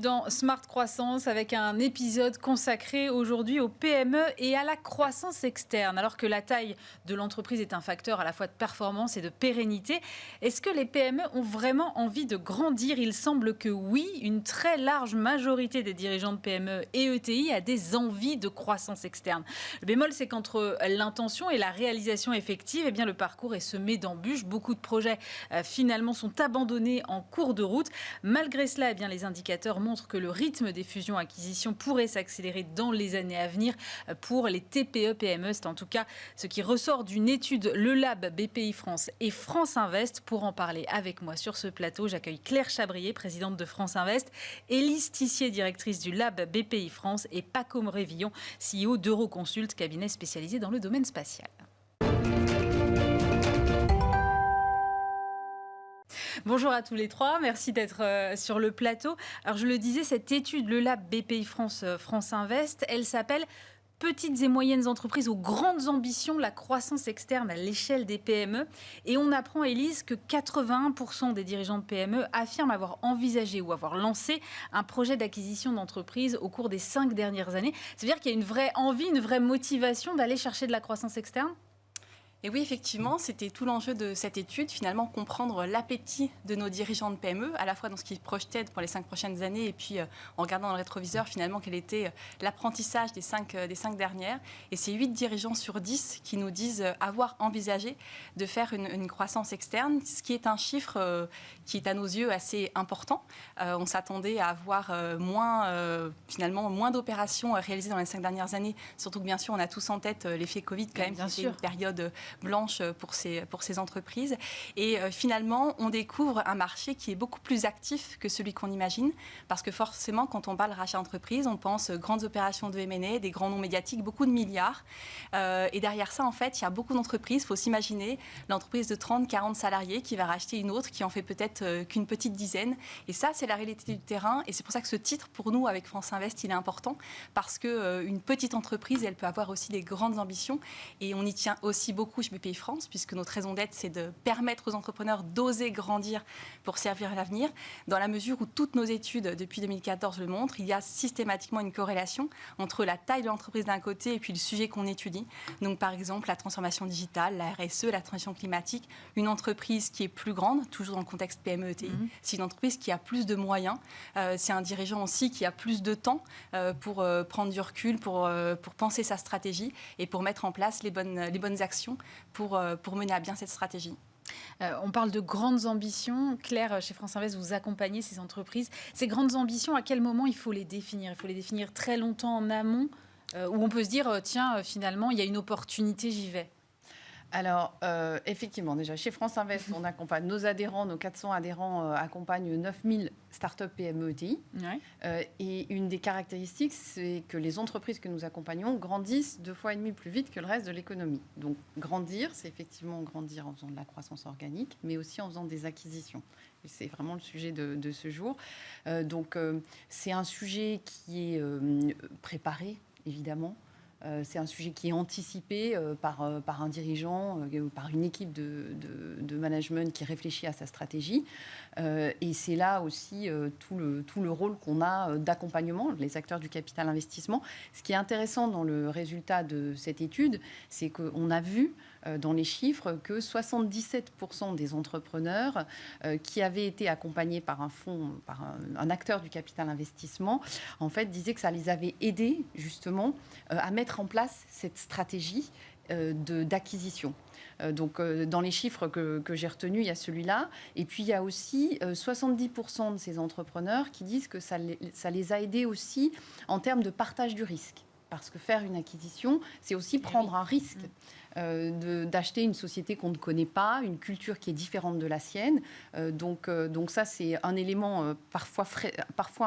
dans Smart Croissance avec un épisode consacré aujourd'hui aux PME et à la croissance externe. Alors que la taille de l'entreprise est un facteur à la fois de performance et de pérennité, est-ce que les PME ont vraiment envie de grandir? Il semble que oui, une très large majorité des dirigeants de PME et ETI a des envies de croissance externe. Le bémol, c'est qu'entre l'intention et la réalisation effective, eh bien, le parcours est semé d'embûches. Beaucoup de projets finalement sont abandonnés en cours de route. Malgré cela, eh bien, les indicateurs montrent que le rythme des fusions-acquisitions pourrait s'accélérer dans les années à venir pour les TPE-PME. C'est en tout cas ce qui ressort d'une étude Le Lab BPI France et France Invest. Pour en parler avec moi sur ce plateau, j'accueille Claire Chabrier, présidente de France Invest, Élise Tissier, directrice du Lab BPI France, et Paco Révillon, CEO d'Euroconsult, cabinet spécialisé dans le domaine spatial. Bonjour à tous les trois, merci d'être sur le plateau. Alors je le disais, cette étude, le Lab BPI France, France Invest, elle s'appelle « Petites et moyennes entreprises aux grandes ambitions, la croissance externe à l'échelle des PME ». Et on apprend, Élise, que 81% des dirigeants de PME affirment avoir envisagé ou avoir lancé un projet d'acquisition d'entreprise au cours des 5 dernières années. Ça veut dire qu'il y a une vraie envie, une vraie motivation d'aller chercher de la croissance externe ? Et oui, effectivement, c'était tout l'enjeu de cette étude, finalement comprendre l'appétit de nos dirigeants de PME, à la fois dans ce qu'ils projetaient pour les 5 prochaines années et puis en regardant dans le rétroviseur finalement quel était l'apprentissage des 5 dernières. Et c'est 8 dirigeants sur 10 qui nous disent avoir envisagé de faire une croissance externe, ce qui est un chiffre qui est à nos yeux assez important. On s'attendait à avoir moins d'opérations réalisées dans les 5 dernières années, surtout que bien sûr on a tous en tête l'effet Covid quand même, qui était une période blanche pour ces entreprises. Et finalement, on découvre un marché qui est beaucoup plus actif que celui qu'on imagine, parce que forcément, quand on parle rachat d'entreprise, on pense grandes opérations de M&A, des grands noms médiatiques, beaucoup de milliards. Et derrière ça, en fait, il y a beaucoup d'entreprises. Il faut s'imaginer l'entreprise de 30, 40 salariés qui va racheter une autre qui en fait peut-être qu'une petite dizaine. Et ça, c'est la réalité du terrain. Et c'est pour ça que ce titre, pour nous, avec France Invest, il est important, parce qu'une petite entreprise, elle peut avoir aussi des grandes ambitions. Et on y tient aussi beaucoup chez BPI France, puisque notre raison d'être, c'est de permettre aux entrepreneurs d'oser grandir pour servir l'avenir. Dans la mesure où toutes nos études depuis 2014 le montrent, il y a systématiquement une corrélation entre la taille de l'entreprise d'un côté et puis le sujet qu'on étudie. Donc par exemple, la transformation digitale, la RSE, la transition climatique. Une entreprise qui est plus grande, toujours dans le contexte PME-ETI, c'est une entreprise qui a plus de moyens. C'est un dirigeant aussi qui a plus de temps pour prendre du recul, pour penser sa stratégie et pour mettre en place les bonnes actions pour mener à bien cette stratégie. On parle de grandes ambitions. Claire, chez France Invest, vous accompagnez ces entreprises. Ces grandes ambitions, à quel moment il faut les définir? Il faut les définir très longtemps en amont, où on peut se dire, tiens, finalement, il y a une opportunité, j'y vais. Alors, effectivement, déjà, chez France Invest, on accompagne nos adhérents, nos 400 adhérents accompagnent 9000 startups PME ETI. Ouais. Et une des caractéristiques, c'est que les entreprises que nous accompagnons grandissent 2,5 fois plus vite que le reste de l'économie. Donc, grandir, c'est effectivement grandir en faisant de la croissance organique, mais aussi en faisant des acquisitions. Et c'est vraiment le sujet de ce jour. C'est un sujet qui est préparé, évidemment. C'est un sujet qui est anticipé par un dirigeant, par une équipe de management qui réfléchit à sa stratégie. Et c'est là aussi tout le rôle qu'on a d'accompagnement, les acteurs du capital investissement. Ce qui est intéressant dans le résultat de cette étude, c'est qu'on a vu dans les chiffres que 77% des entrepreneurs qui avaient été accompagnés par un fonds, par un acteur du capital investissement, en fait, disaient que ça les avait aidés justement à mettre en place cette stratégie d'acquisition. Donc, dans les chiffres que j'ai retenus, il y a celui-là. Et puis, il y a aussi 70% de ces entrepreneurs qui disent que ça les a aidés aussi en termes de partage du risque. Parce que faire une acquisition, c'est aussi prendre un risque. D'acheter une société qu'on ne connaît pas, une culture qui est différente de la sienne. Donc ça, c'est un élément parfois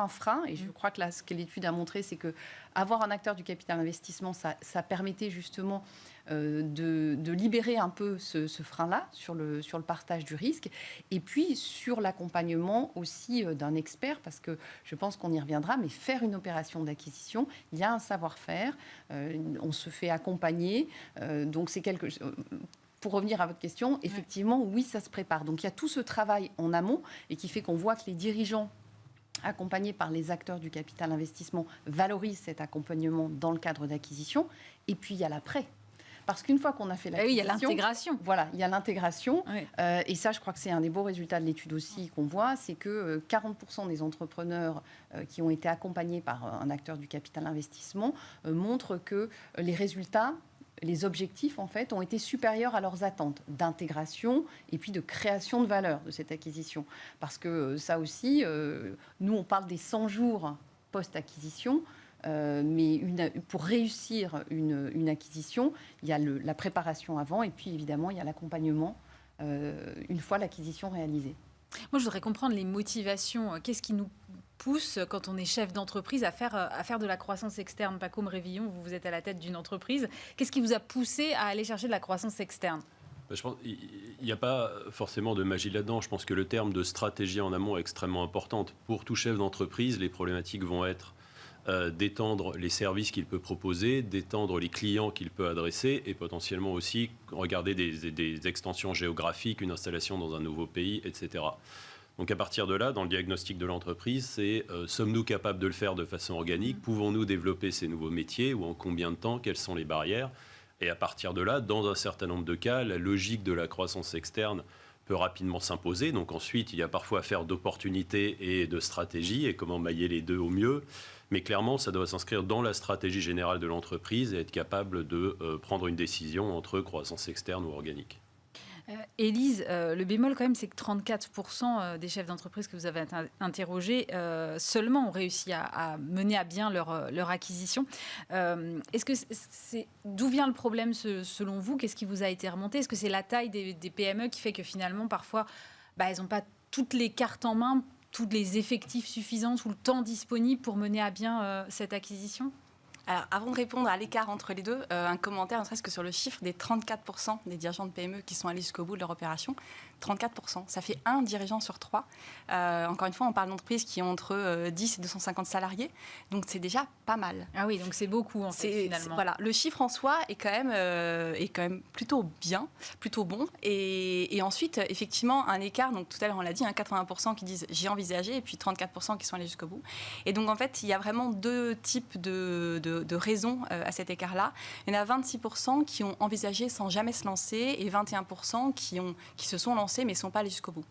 un frein. Et je crois que là, ce que l'étude a montré, c'est que avoir un acteur du capital investissement, ça permettait justement de libérer un peu ce frein-là sur le partage du risque. Et puis, sur l'accompagnement aussi d'un expert, parce que je pense qu'on y reviendra, mais faire une opération d'acquisition, il y a un savoir-faire, on se fait accompagner. Donc, c'est quelque chose... Pour revenir à votre question, effectivement, oui, ça se prépare. Donc, il y a tout ce travail en amont et qui fait qu'on voit que les dirigeants accompagnés par les acteurs du capital investissement, valorisent cet accompagnement dans le cadre d'acquisition. Et puis, il y a l'après. Parce qu'une fois qu'on a fait l'acquisition... Oui, il y a l'intégration. Voilà, il y a l'intégration. Oui. Et ça, je crois que c'est un des beaux résultats de l'étude aussi qu'on voit, c'est que 40% des entrepreneurs qui ont été accompagnés par un acteur du capital investissement montrent que les résultats, les objectifs, en fait, ont été supérieurs à leurs attentes d'intégration et puis de création de valeur de cette acquisition. Parce que ça aussi, nous, on parle des 100 jours post-acquisition. Mais pour réussir une acquisition, il y a la préparation avant et puis évidemment, il y a l'accompagnement une fois l'acquisition réalisée. Moi, je voudrais comprendre les motivations. Qu'est-ce qui nous pousse, quand on est chef d'entreprise, à faire de la croissance externe? Pacôme Révillon, vous êtes à la tête d'une entreprise. Qu'est-ce qui vous a poussé à aller chercher de la croissance externe? Je pense qu'il n'y a pas forcément de magie là-dedans. Je pense que le terme de stratégie en amont est extrêmement important. Pour tout chef d'entreprise, les problématiques vont être d'étendre les services qu'il peut proposer, d'étendre les clients qu'il peut adresser et potentiellement aussi regarder des extensions géographiques, une installation dans un nouveau pays, etc. Donc à partir de là, dans le diagnostic de l'entreprise, c'est sommes-nous capables de le faire de façon organique? Pouvons-nous développer ces nouveaux métiers ou en combien de temps? Quelles sont les barrières? Et à partir de là, dans un certain nombre de cas, la logique de la croissance externe peut rapidement s'imposer. Donc ensuite, il y a parfois affaire d'opportunités et de stratégie et comment mailler les deux au mieux. Mais clairement, ça doit s'inscrire dans la stratégie générale de l'entreprise et être capable de prendre une décision entre croissance externe ou organique. Élise, le bémol quand même, c'est que 34% des chefs d'entreprise que vous avez interrogés seulement ont réussi à mener à bien leur acquisition. Est-ce que d'où vient le problème selon vous? Qu'est-ce qui vous a été remonté? Est-ce que c'est la taille des PME qui fait que finalement, parfois, elles n'ont pas toutes les cartes en main, tous les effectifs suffisants ou le temps disponible pour mener à bien cette acquisition? Alors, avant de répondre à l'écart entre les deux, un commentaire, ne serait-ce que sur le chiffre des 34% des dirigeants de PME qui sont allés jusqu'au bout de leur opération. 34%, ça fait un dirigeant sur 3. Encore une fois, on parle d'entreprises qui ont entre 10 et 250 salariés, donc c'est déjà pas mal. Ah oui, donc c'est beaucoup en fait, finalement. Voilà, le chiffre en soi est quand même plutôt bien, plutôt bon. Et ensuite, effectivement, un écart, donc tout à l'heure on l'a dit, 80% qui disent j'ai envisagé et puis 34% qui sont allés jusqu'au bout. Et donc en fait, il y a vraiment deux types de raisons à cet écart-là. Il y en a 26% qui ont envisagé sans jamais se lancer et 21% qui se sont lancés mais ne sont pas allés jusqu'au bout.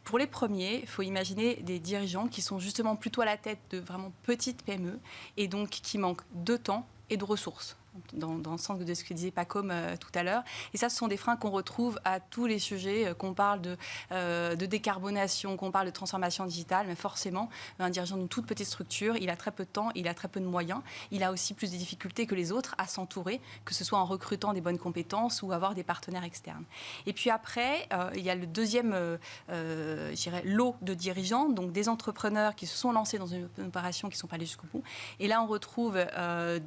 Pour les premiers, il faut imaginer des dirigeants qui sont justement plutôt à la tête de vraiment petites PME et donc qui manquent de temps et de ressources. Dans le sens de ce que disait Pacôme tout à l'heure. Et ça, ce sont des freins qu'on retrouve à tous les sujets, qu'on parle de décarbonation, qu'on parle de transformation digitale, mais forcément, un dirigeant d'une toute petite structure, il a très peu de temps, il a très peu de moyens, il a aussi plus de difficultés que les autres à s'entourer, que ce soit en recrutant des bonnes compétences ou avoir des partenaires externes. Et puis après, il y a le deuxième lot de dirigeants, donc des entrepreneurs qui se sont lancés dans une opération qui ne sont pas allés jusqu'au bout. Et là, on retrouve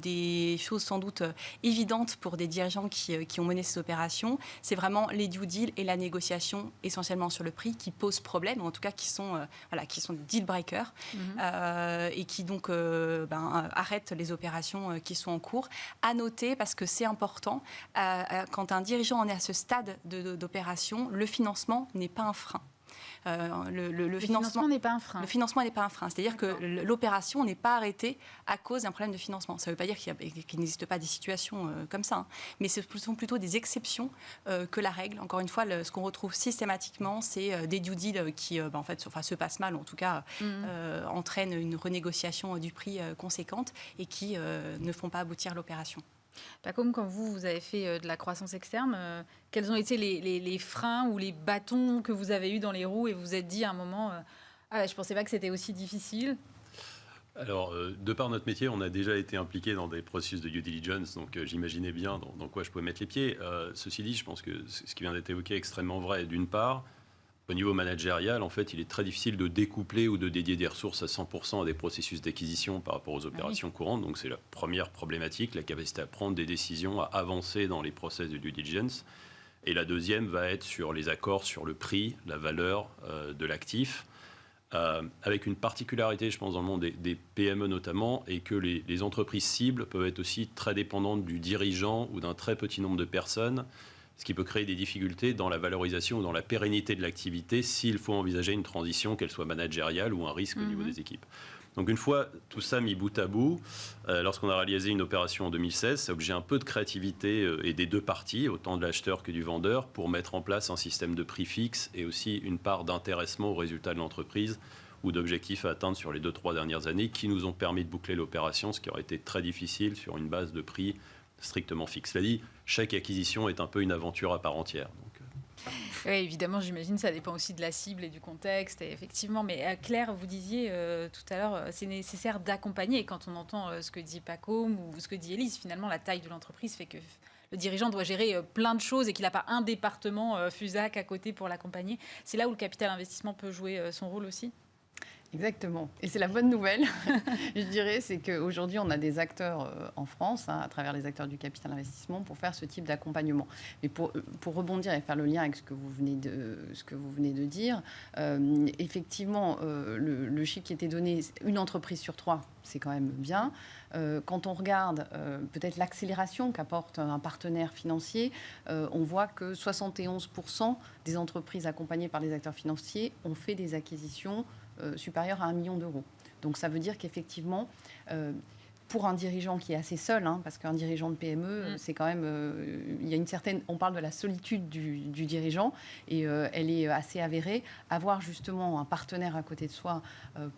des choses sans doute évidente pour des dirigeants qui ont mené ces opérations, c'est vraiment les due deals et la négociation essentiellement sur le prix qui posent problème, ou en tout cas qui sont des deal breakers et qui donc arrêtent les opérations qui sont en cours. À noter, parce que c'est important, quand un dirigeant en est à ce stade d'opération, le financement n'est pas un frein. Le financement n'est pas un frein. Le financement n'est pas un frein. C'est-à-dire que l'opération n'est pas arrêtée à cause d'un problème de financement. Ça ne veut pas dire qu'il n'existe pas des situations comme ça, mais ce sont plutôt des exceptions que la règle. Encore une fois, ce qu'on retrouve systématiquement, c'est des due deals qui se passent mal, ou en tout cas entraînent une renégociation du prix conséquente et qui ne font pas aboutir l'opération. Pacôme, quand vous avez fait de la croissance externe, quels ont été les freins ou les bâtons que vous avez eus dans les roues et vous vous êtes dit à un moment je ne pensais pas que c'était aussi difficile? Alors, de par notre métier, on a déjà été impliqué dans des processus de due diligence, donc j'imaginais bien dans quoi je pouvais mettre les pieds. Ceci dit, je pense que ce qui vient d'être évoqué est extrêmement vrai. D'une part, au niveau managérial, en fait, il est très difficile de découpler ou de dédier des ressources à 100% à des processus d'acquisition par rapport aux opérations courantes. Donc, c'est la première problématique, la capacité à prendre des décisions, à avancer dans les process de due diligence. Et la deuxième va être sur les accords sur le prix, la valeur de l'actif, avec une particularité, je pense, dans le monde des PME notamment, et que les entreprises cibles peuvent être aussi très dépendantes du dirigeant ou d'un très petit nombre de personnes ce qui peut créer des difficultés dans la valorisation ou dans la pérennité de l'activité s'il faut envisager une transition, qu'elle soit managériale ou un risque au niveau des équipes. Donc une fois tout ça mis bout à bout, lorsqu'on a réalisé une opération en 2016, ça a obligé un peu de créativité et des deux parties, autant de l'acheteur que du vendeur, pour mettre en place un système de prix fixe et aussi une part d'intéressement au résultat de l'entreprise ou d'objectifs à atteindre sur les 2-3 dernières années qui nous ont permis de boucler l'opération, ce qui aurait été très difficile sur une base de prix strictement fixe. Cela dit, chaque acquisition est un peu une aventure à part entière. Oui, évidemment, j'imagine, ça dépend aussi de la cible et du contexte, et effectivement. Mais Claire, vous disiez tout à l'heure, c'est nécessaire d'accompagner. Et quand on entend ce que dit Pacôme ou ce que dit Élise, finalement, la taille de l'entreprise fait que le dirigeant doit gérer plein de choses et qu'il n'a pas un département FUSAC à côté pour l'accompagner. C'est là où le capital investissement peut jouer son rôle aussi. Exactement. Et c'est la bonne nouvelle, je dirais, c'est qu'aujourd'hui, on a des acteurs en France, à travers les acteurs du capital investissement, pour faire ce type d'accompagnement. Mais pour rebondir et faire le lien avec ce que vous venez de dire, effectivement, le chiffre qui était donné, une entreprise sur 3, c'est quand même bien. Quand on regarde peut-être l'accélération qu'apporte un partenaire financier, on voit que 71% des entreprises accompagnées par les acteurs financiers ont fait des acquisitions supérieures à 1 million d'euros. Donc ça veut dire qu'effectivement, pour un dirigeant qui est assez seul, parce qu'un dirigeant de PME, c'est quand même, il y a une certaine, on parle de la solitude du dirigeant, et elle est assez avérée. Avoir justement un partenaire à côté de soi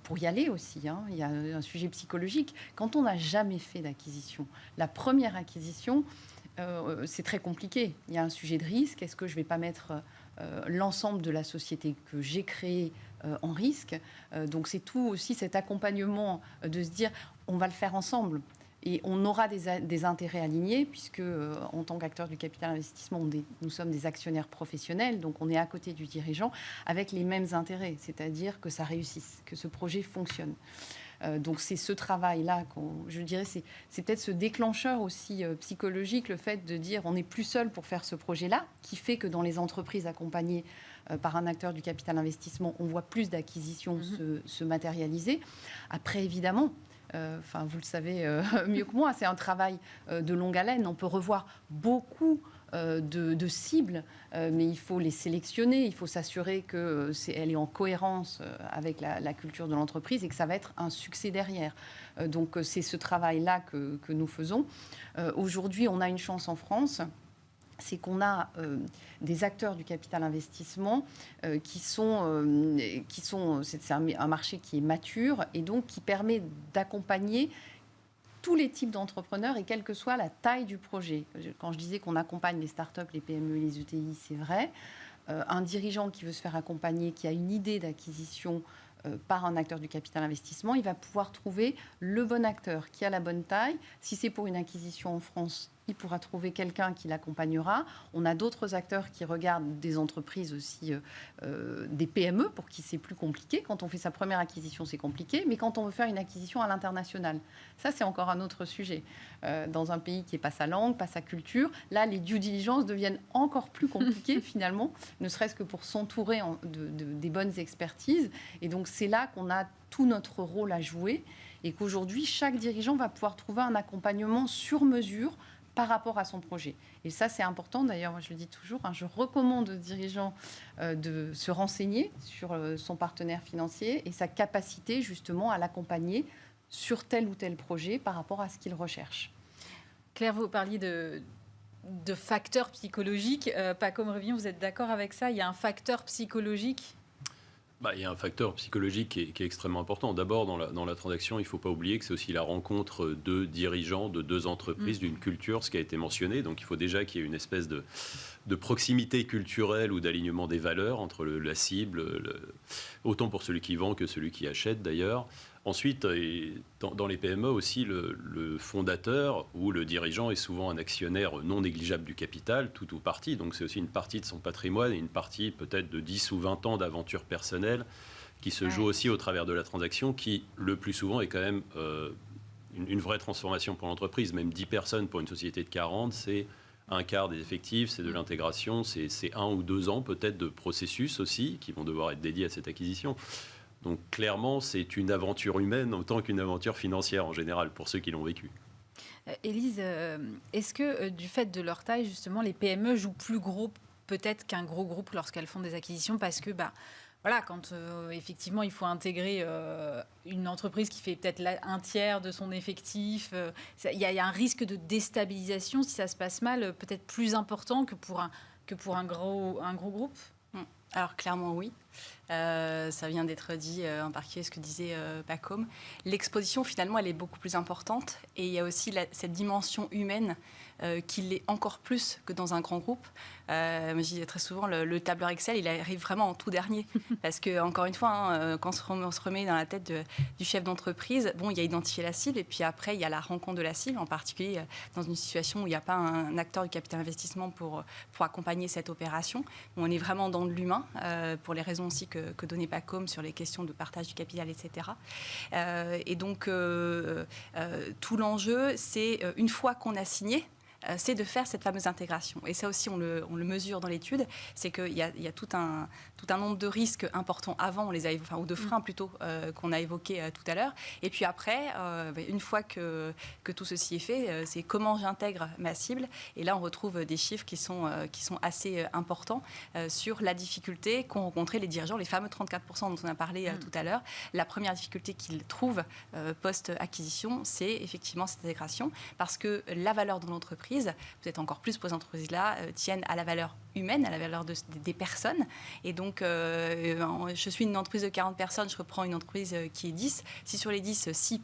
pour y aller aussi, il y a un sujet psychologique. Quand on n'a jamais fait d'acquisition, la première acquisition, c'est très compliqué. Il y a un sujet de risque. Est-ce que je ne vais pas mettre l'ensemble de la société que j'ai créée en risque? Donc c'est tout aussi cet accompagnement de se dire on va le faire ensemble et on aura des intérêts alignés puisque en tant qu'acteur du capital investissement, nous sommes des actionnaires professionnels, donc on est à côté du dirigeant avec les mêmes intérêts, c'est-à-dire que ça réussisse, que ce projet fonctionne. Donc c'est ce travail-là, je dirais, c'est peut-être ce déclencheur aussi psychologique, le fait de dire on n'est plus seul pour faire ce projet-là, qui fait que dans les entreprises accompagnées par un acteur du capital investissement, on voit plus d'acquisitions se matérialiser. Après, évidemment, vous le savez mieux que moi, c'est un travail de longue haleine. On peut revoir beaucoup de cibles, mais il faut les sélectionner, il faut s'assurer qu'elle est en cohérence avec la culture de l'entreprise et que ça va être un succès derrière. Donc c'est ce travail-là que nous faisons. Aujourd'hui, on a une chance en France, c'est qu'on a des acteurs du capital investissement c'est un marché qui est mature et donc qui permet d'accompagner tous les types d'entrepreneurs et quelle que soit la taille du projet. Quand je disais qu'on accompagne les startups, les PME et les ETI, c'est vrai. Un dirigeant qui veut se faire accompagner, qui a une idée d'acquisition par un acteur du capital investissement, il va pouvoir trouver le bon acteur qui a la bonne taille. Si c'est pour une acquisition en France, il pourra trouver quelqu'un qui l'accompagnera. On a d'autres acteurs qui regardent des entreprises aussi, des PME, pour qui c'est plus compliqué. Quand on fait sa première acquisition, c'est compliqué. Mais quand on veut faire une acquisition à l'international, ça, c'est encore un autre sujet. Dans un pays qui n'est pas sa langue, pas sa culture, là, les due diligence deviennent encore plus compliquées, finalement, ne serait-ce que pour s'entourer des bonnes expertises. Et donc, c'est là qu'on a tout notre rôle à jouer et qu'aujourd'hui, chaque dirigeant va pouvoir trouver un accompagnement sur mesure par rapport à son projet. Et ça, c'est important. D'ailleurs, moi, je le dis toujours, je recommande aux dirigeants de se renseigner sur son partenaire financier et sa capacité, justement, à l'accompagner sur tel ou tel projet par rapport à ce qu'il recherche. Claire, vous parliez de facteurs psychologiques. Pacôme Révillon, vous êtes d'accord avec ça? Il y a un facteur psychologique? Il y a un facteur psychologique qui est extrêmement important. D'abord, dans la transaction, il ne faut pas oublier que c'est aussi la rencontre de dirigeants de deux entreprises, d'une culture, ce qui a été mentionné. Donc, il faut déjà qu'il y ait une espèce de proximité culturelle ou d'alignement des valeurs entre la cible, autant pour celui qui vend que celui qui achète d'ailleurs. Ensuite, dans les PME aussi, le fondateur ou le dirigeant est souvent un actionnaire non négligeable du capital, tout ou partie. Donc c'est aussi une partie de son patrimoine et une partie peut-être de 10 ou 20 ans d'aventure personnelle qui se joue aussi au travers de la transaction, qui le plus souvent est quand même une vraie transformation pour l'entreprise. Même 10 personnes pour une société de 40, c'est un quart des effectifs, c'est de l'intégration, c'est 1 ou 2 ans peut-être de processus aussi qui vont devoir être dédiés à cette acquisition. Donc clairement, c'est une aventure humaine autant qu'une aventure financière en général, pour ceux qui l'ont vécu. Élise, est-ce que du fait de leur taille, justement, les PME jouent plus gros peut-être qu'un gros groupe lorsqu'elles font des acquisitions parce que voilà, quand effectivement il faut intégrer une entreprise qui fait peut-être un tiers de son effectif, il y a un risque de déstabilisation si ça se passe mal, peut-être plus important que pour un gros groupe. Alors clairement oui. Ça vient d'être dit en particulier ce que disait Pacôme. L'exposition finalement elle est beaucoup plus importante et il y a aussi cette dimension humaine qui l'est encore plus que dans un grand groupe. Je dis très souvent le tableur Excel il arrive vraiment en tout dernier parce que encore une fois quand on se remet dans la tête du chef d'entreprise, bon il y a identifié la cible et puis après il y a la rencontre de la cible, en particulier dans une situation où il n'y a pas un acteur du capital investissement pour accompagner cette opération. On est vraiment dans de l'humain pour les raisons aussi que donnait Pacôme sur les questions de partage du capital, etc. Et donc, tout l'enjeu, c'est une fois qu'on a signé, c'est de faire cette fameuse intégration. Et ça aussi, on le mesure dans l'étude, c'est qu'il y a tout un nombre de risques importants avant, ou de freins plutôt, qu'on a évoqués tout à l'heure. Et puis après, une fois que tout ceci est fait, c'est comment j'intègre ma cible. Et là, on retrouve des chiffres qui sont assez importants sur la difficulté qu'ont rencontré les dirigeants, les fameux 34% dont on a parlé tout à l'heure. La première difficulté qu'ils trouvent post-acquisition, c'est effectivement cette intégration, parce que la valeur de l'entreprise, peut-être encore plus pour ces entreprises-là, tiennent à la valeur humaine, à la valeur des personnes. Et donc, je suis une entreprise de 40 personnes, je reprends une entreprise qui est 10. Si sur les 10, 6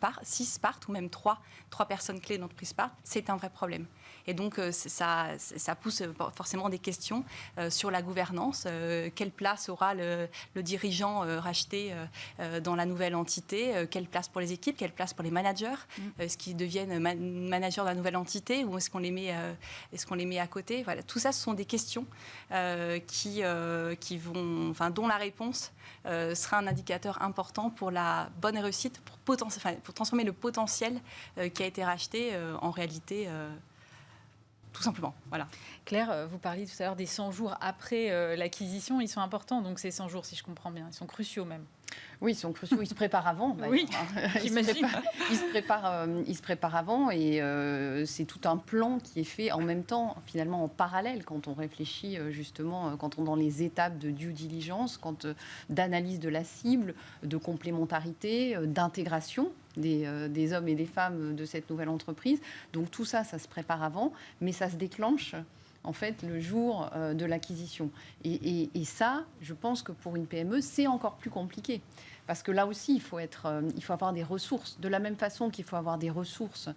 partent, ou même 3 personnes clés de l'entreprise partent, c'est un vrai problème. Et donc, ça pousse forcément des questions sur la gouvernance. Quelle place aura le dirigeant racheté dans la nouvelle entité? Quelle place pour les équipes? Quelle place pour les managers? Est-ce qu'ils deviennent managers de la nouvelle entité ou est-ce qu'on les met à côté? Voilà, tout ça, ce sont des questions dont la réponse sera un indicateur important pour la bonne réussite, pour transformer le potentiel qui a été racheté en réalité. Tout simplement, voilà. Claire, vous parliez tout à l'heure des 100 jours après l'acquisition. Ils sont importants, donc ces 100 jours, si je comprends bien. Ils sont cruciaux même. Oui, ils sont cruciaux. Ils se préparent avant. Oui, j'imagine. Ils se préparent avant et c'est tout un plan qui est fait en même temps, finalement en parallèle, quand on réfléchit justement, quand on est dans les étapes de due diligence, d'analyse de la cible, de complémentarité, d'intégration des hommes et des femmes de cette nouvelle entreprise. Donc tout ça, ça se prépare avant, mais ça se déclenche en fait le jour de l'acquisition. Et ça, je pense que pour une PME, c'est encore plus compliqué. Parce que là aussi, il faut avoir des ressources. De la même façon qu'il faut avoir des ressources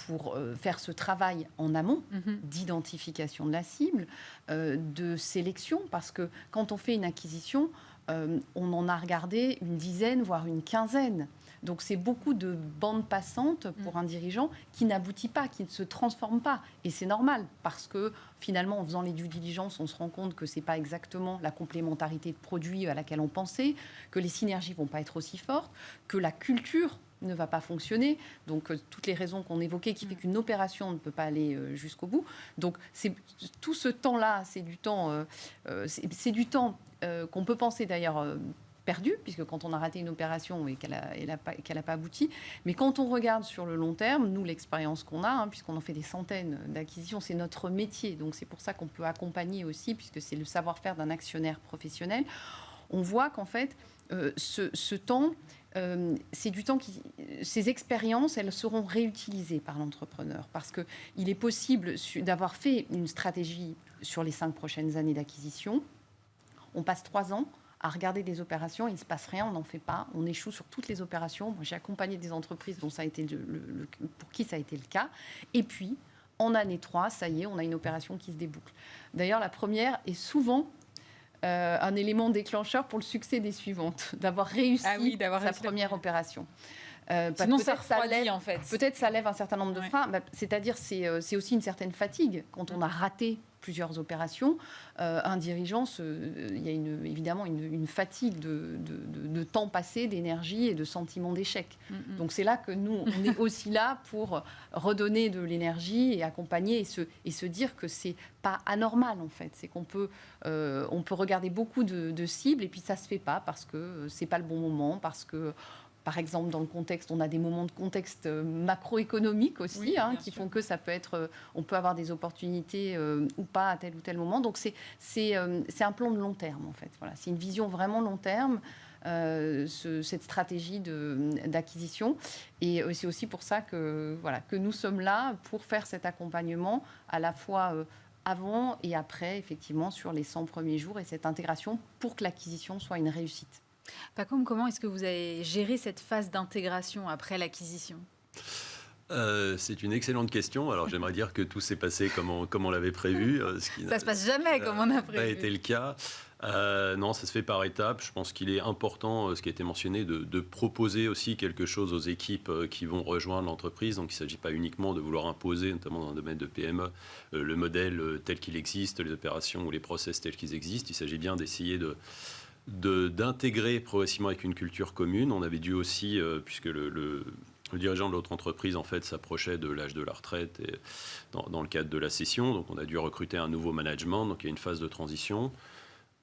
pour faire ce travail en amont, d'identification de la cible, de sélection. Parce que quand on fait une acquisition, on en a regardé une dizaine, voire une quinzaine. Donc c'est beaucoup de bandes passantes pour un dirigeant qui n'aboutit pas, qui ne se transforme pas. Et c'est normal, parce que finalement, en faisant les due diligence, on se rend compte que ce n'est pas exactement la complémentarité de produits à laquelle on pensait, que les synergies ne vont pas être aussi fortes, que la culture ne va pas fonctionner. Donc, toutes les raisons qu'on évoquait qui fait qu'une opération ne peut pas aller jusqu'au bout. Donc, tout ce temps-là, c'est du temps qu'on peut penser d'ailleurs perdu, puisque quand on a raté une opération et qu'elle n'a pas abouti. Mais quand on regarde sur le long terme, nous, l'expérience qu'on a, puisqu'on en fait des centaines d'acquisitions, c'est notre métier. Donc, c'est pour ça qu'on peut accompagner aussi, puisque c'est le savoir-faire d'un actionnaire professionnel. On voit qu'en fait, ce temps, c'est du temps ces expériences, elles seront réutilisées par l'entrepreneur, parce qu'il est possible d'avoir fait une stratégie sur les 5 prochaines années d'acquisition. On passe 3 ans à regarder des opérations, il ne se passe rien, on n'en fait pas, on échoue sur toutes les opérations. Moi, j'ai accompagné des entreprises dont ça a été pour qui ça a été le cas. Et puis, en année 3, ça y est, on a une opération qui se déboucle. D'ailleurs, la première est souvent un élément déclencheur pour le succès des suivantes, d'avoir réussi sa première opération. Sinon, ça refroidit, en fait. Peut-être ça lève un certain nombre de freins. C'est-à-dire, c'est aussi une certaine fatigue. Quand on a raté plusieurs opérations, un dirigeant, il y a évidemment une fatigue de temps passé, d'énergie et de sentiment d'échec. Donc c'est là que nous, on est aussi là pour redonner de l'énergie et accompagner et se dire que c'est pas anormal, en fait. C'est qu'on peut regarder beaucoup de cibles et puis ça se fait pas parce que c'est pas le bon moment, parce par exemple, dans le contexte, on a des moments de contexte macroéconomique aussi, qui font que ça peut être, on peut avoir des opportunités ou pas à tel ou tel moment. Donc c'est un plan de long terme en fait. Voilà, c'est une vision vraiment long terme. Cette stratégie d'acquisition. Et c'est aussi pour ça que nous sommes là pour faire cet accompagnement à la fois avant et après, effectivement, sur les 100 premiers jours et cette intégration pour que l'acquisition soit une réussite. Pacôme, comment est-ce que vous avez géré cette phase d'intégration après l'acquisition ? C'est une excellente question. Alors j'aimerais dire que tout s'est passé comme on l'avait prévu. Ça ne se passe jamais comme on a prévu. Ça n'a pas été le cas. Non, ça se fait par étapes. Je pense qu'il est important, ce qui a été mentionné, de proposer aussi quelque chose aux équipes qui vont rejoindre l'entreprise. Donc il ne s'agit pas uniquement de vouloir imposer, notamment dans le domaine de PME, le modèle tel qu'il existe, les opérations ou les process tels qu'ils existent. Il s'agit bien d'essayer d'intégrer progressivement avec une culture commune. On avait dû aussi, puisque le dirigeant de l'autre entreprise, en fait, s'approchait de l'âge de la retraite et dans le cadre de la cession. Donc, on a dû recruter un nouveau management. Donc, il y a une phase de transition.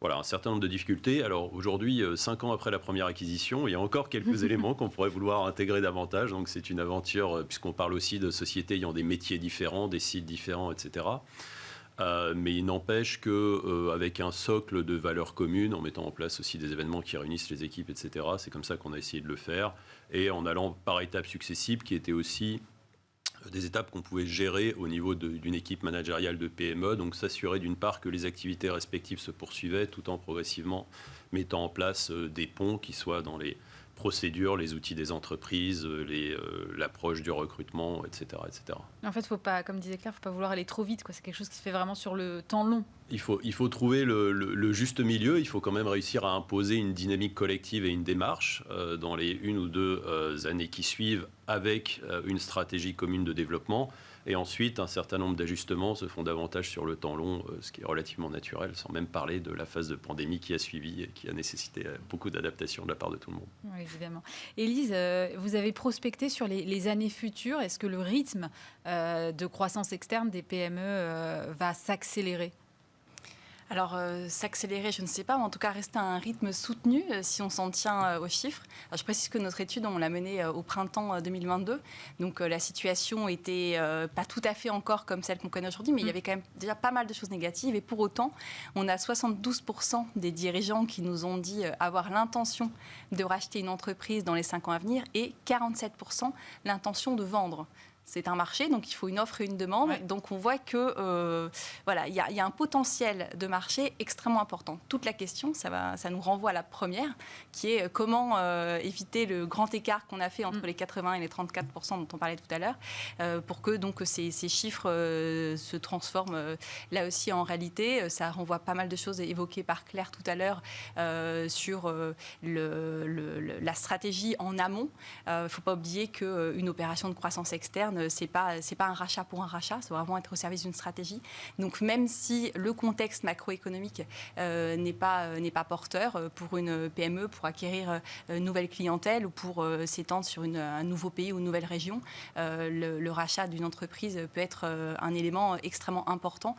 Voilà, un certain nombre de difficultés. Alors, aujourd'hui, 5 ans après la première acquisition, il y a encore quelques éléments qu'on pourrait vouloir intégrer davantage. Donc, c'est une aventure, puisqu'on parle aussi de sociétés ayant des métiers différents, des sites différents, etc. Mais il n'empêche qu'avec un socle de valeurs communes, en mettant en place aussi des événements qui réunissent les équipes, etc., c'est comme ça qu'on a essayé de le faire. Et en allant par étapes successives, qui étaient aussi des étapes qu'on pouvait gérer au niveau d'une équipe managériale de PME. Donc s'assurer d'une part que les activités respectives se poursuivaient, tout en progressivement mettant en place des ponts qui soient dans les procédures, les outils des entreprises, l'approche du recrutement, etc., etc. En fait, faut pas, comme disait Claire, il ne faut pas vouloir aller trop vite. C'est quelque chose qui se fait vraiment sur le temps long. Il faut trouver le juste milieu. Il faut quand même réussir à imposer une dynamique collective et une démarche dans les 1 ou 2 années qui suivent avec une stratégie commune de développement. Et ensuite, un certain nombre d'ajustements se font davantage sur le temps long, ce qui est relativement naturel, sans même parler de la phase de pandémie qui a suivi et qui a nécessité beaucoup d'adaptation de la part de tout le monde. Oui, évidemment. Élise, vous avez prospecté sur les années futures. Est-ce que le rythme de croissance externe des PME va s'accélérer ? Alors, s'accélérer, je ne sais pas, mais en tout cas rester à un rythme soutenu si on s'en tient aux chiffres. Alors, je précise que notre étude, on l'a menée au printemps 2022. Donc, la situation n'était pas tout à fait encore comme celle qu'on connaît aujourd'hui, mais il y avait quand même déjà pas mal de choses négatives. Et pour autant, on a 72% des dirigeants qui nous ont dit avoir l'intention de racheter une entreprise dans les 5 ans à venir et 47% l'intention de vendre. C'est un marché, donc il faut une offre et une demande. Ouais. Donc on voit que il y a un potentiel de marché extrêmement important. Toute la question, ça nous renvoie à la première, qui est comment éviter le grand écart qu'on a fait entre les 80 et les 34% dont on parlait tout à l'heure, pour que donc ces chiffres se transforment là aussi en réalité. Ça renvoie pas mal de choses évoquées par Claire tout à l'heure sur la stratégie en amont. Il ne faut pas oublier qu'une opération de croissance externe, c'est pas un rachat pour un rachat, ça doit vraiment être au service d'une stratégie. Donc même si le contexte macroéconomique n'est pas porteur pour une PME, pour acquérir une nouvelle clientèle ou pour s'étendre sur un nouveau pays ou une nouvelle région, le rachat d'une entreprise peut être un élément extrêmement important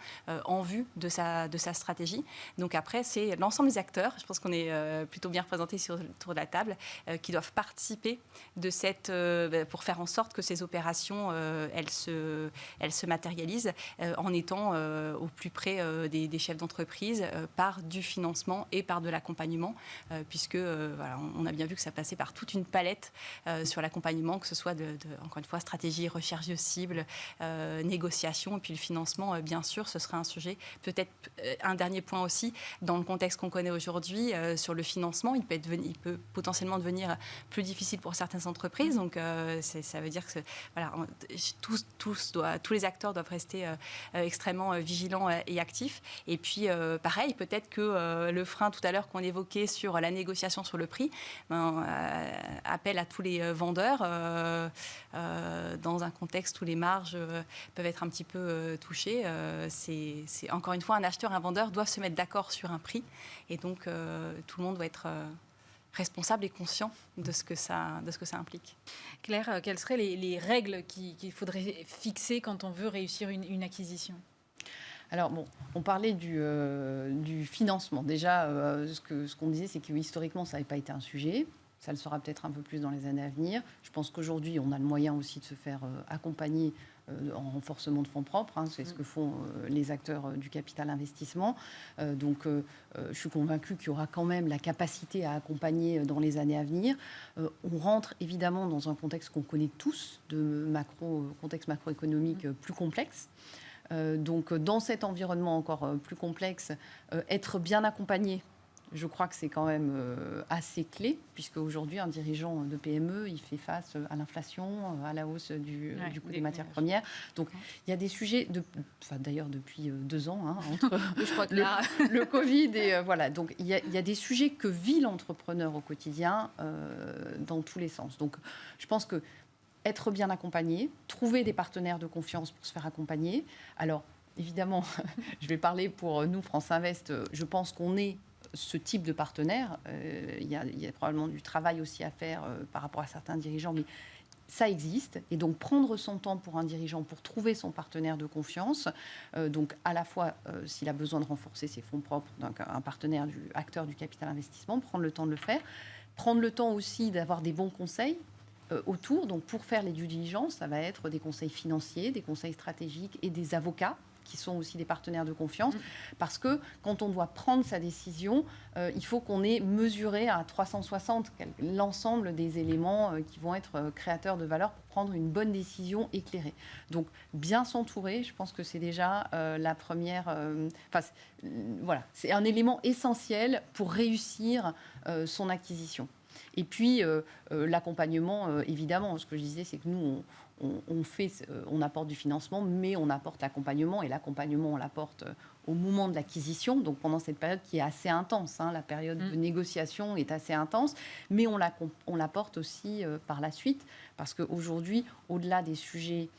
en vue de sa stratégie. Donc après, c'est l'ensemble des acteurs, je pense qu'on est plutôt bien représentés autour de la table, qui doivent participer de pour faire en sorte que ces opérations elles se matérialisent en étant au plus près des chefs d'entreprise par du financement et par de l'accompagnement, puisque on a bien vu que ça passait par toute une palette sur l'accompagnement, que ce soit encore une fois stratégie, recherche de cibles, négociation, et puis le financement, bien sûr, ce sera un sujet. Peut-être un dernier point aussi, dans le contexte qu'on connaît aujourd'hui, sur le financement, il peut potentiellement devenir plus difficile pour certaines entreprises, donc ça veut dire que tous les acteurs doivent rester extrêmement vigilants et actifs. Et puis, pareil, peut-être que le frein tout à l'heure qu'on évoquait sur la négociation sur le prix appelle à tous les vendeurs dans un contexte où les marges peuvent être un petit peu touchées. C'est encore une fois, un acheteur et un vendeur doivent se mettre d'accord sur un prix. Et donc, tout le monde doit être responsable et conscient de ce que ça implique. Claire, quelles seraient les règles qu'il faudrait fixer quand on veut réussir une acquisition ? Alors, on parlait du financement. Déjà, ce qu'on disait, c'est que historiquement, ça n'avait pas été un sujet. Ça le sera peut-être un peu plus dans les années à venir. Je pense qu'aujourd'hui, on a le moyen aussi de se faire accompagner en renforcement de fonds propres. C'est ce que font les acteurs du capital investissement. Donc, je suis convaincue qu'il y aura quand même la capacité à accompagner dans les années à venir. On rentre évidemment dans un contexte qu'on connaît tous, de contexte macroéconomique plus complexe. Donc, dans cet environnement encore plus complexe, être bien accompagné, je crois que c'est quand même assez clé, puisque aujourd'hui, un dirigeant de PME, il fait face à l'inflation, à la hausse du coût des matières premières. Donc, il y a des sujets, d'ailleurs depuis 2 ans, entre je crois que le Covid et voilà. Donc, il y a des sujets que vit l'entrepreneur au quotidien dans tous les sens. Donc, je pense que être bien accompagné, trouver des partenaires de confiance pour se faire accompagner. Alors, évidemment, je vais parler pour nous, France Invest, je pense qu'on est ce type de partenaire. Il y a probablement du travail aussi à faire par rapport à certains dirigeants, mais ça existe. Et donc, prendre son temps pour un dirigeant, pour trouver son partenaire de confiance, donc à la fois, s'il a besoin de renforcer ses fonds propres, donc un partenaire, acteur du capital investissement, prendre le temps de le faire. Prendre le temps aussi d'avoir des bons conseils autour. Donc, pour faire les due diligence, ça va être des conseils financiers, des conseils stratégiques et des avocats qui sont aussi des partenaires de confiance, parce que quand on doit prendre sa décision, il faut qu'on ait mesuré à 360 l'ensemble des éléments qui vont être créateurs de valeur pour prendre une bonne décision éclairée. Donc, bien s'entourer, je pense que c'est déjà la première... voilà, c'est un élément essentiel pour réussir son acquisition. Et puis, l'accompagnement, évidemment, ce que je disais, c'est que nous, on apporte du financement, mais on apporte l'accompagnement. Et l'accompagnement, on l'apporte au moment de l'acquisition, donc pendant cette période qui est assez intense. La période de négociation est assez intense, mais on l'apporte aussi par la suite, parce qu'aujourd'hui, au-delà des sujets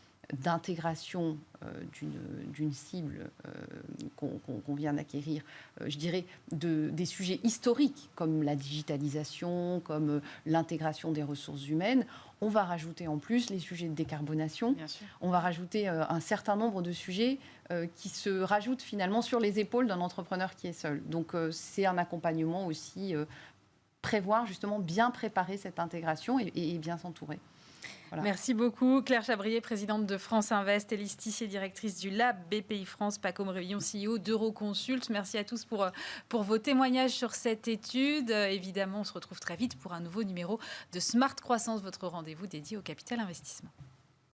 d'intégration d'une cible qu'on vient d'acquérir, je dirais des sujets historiques comme la digitalisation, comme l'intégration des ressources humaines. On va rajouter en plus les sujets de décarbonation. On va rajouter un certain nombre de sujets qui se rajoutent finalement sur les épaules d'un entrepreneur qui est seul. Donc c'est un accompagnement aussi, prévoir justement bien préparer cette intégration et bien s'entourer. Voilà. Merci beaucoup. Claire Chabrier, présidente de France Invest, Élise Tissier, directrice du Lab BPI France, Paco Révillon, CEO d'Euroconsult. Merci à tous pour vos témoignages sur cette étude. Évidemment, on se retrouve très vite pour un nouveau numéro de Smart Croissance, votre rendez-vous dédié au capital investissement.